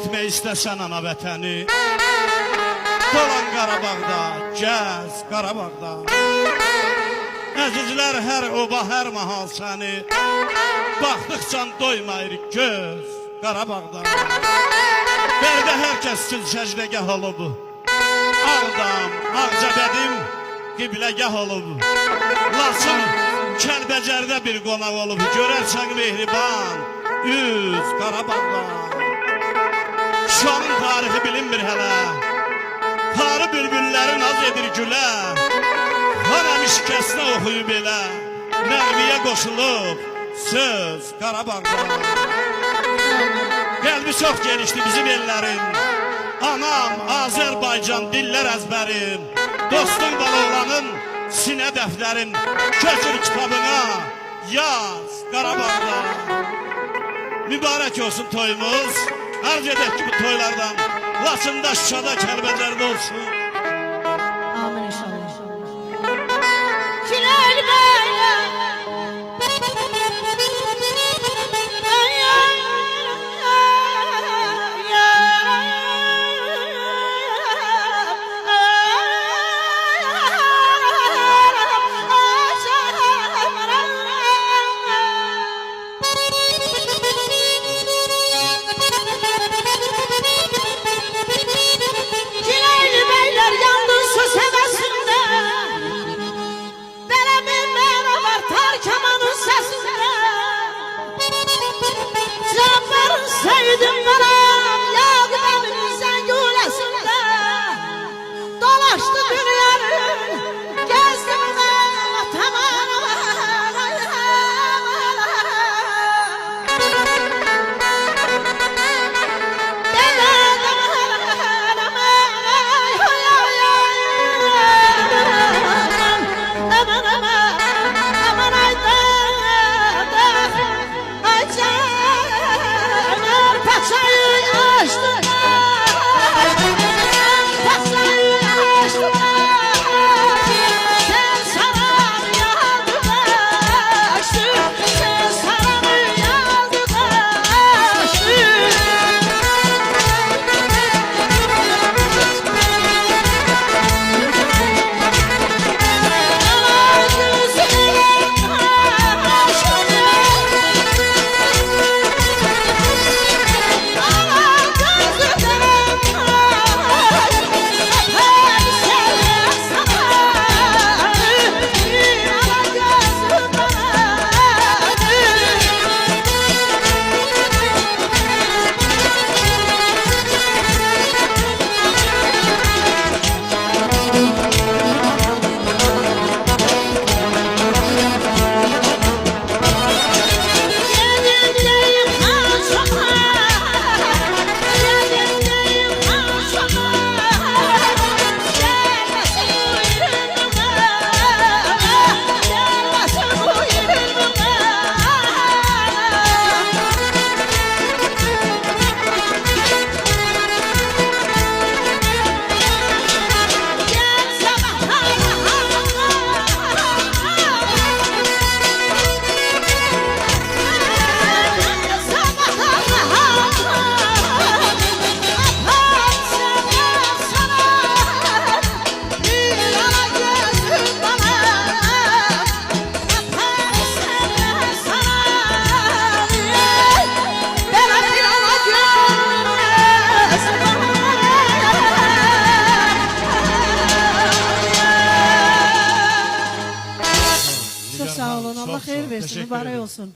gitmək istəsən ana vətəni, dolan Qarabağda, gəz Qarabağda. Əzizlər hər oba, hər mahal səni, baxdıqcan doymayır göz Qarabağda. Bərdə hər kəs üçün səcdəgah olub, Ağdam, Ağcabədim qibləgah olub. Laçın, Kəlbəcərdə bir qonaq olub, görərsən mehriban üz Qarabağda. Şuanın tarixi bilinmir hələ, tarı bülbülləri naz edir gülə. Haramış kəsnə oxuyub elə, nəğmiyə qoşulub söz Qarabağda. Qəlbi çox genişdi bizim ellərin, anam, Azərbaycan dillər əzbərim. Dostun Baloğlanın sinə dəftərin, köçür kitabına yaz Qarabağda. Mübarək olsun toyumuz, arz edək ki bu toylardan Laçında, Şuşada, Kəlbəcərdə olsun. Amin inşallah. Sevdim balam, yağdım zengulesinde, dolaştı dünyanın, gezdim tamam. Çok sağ olun. Allah hayır versin. Mübarek olsun.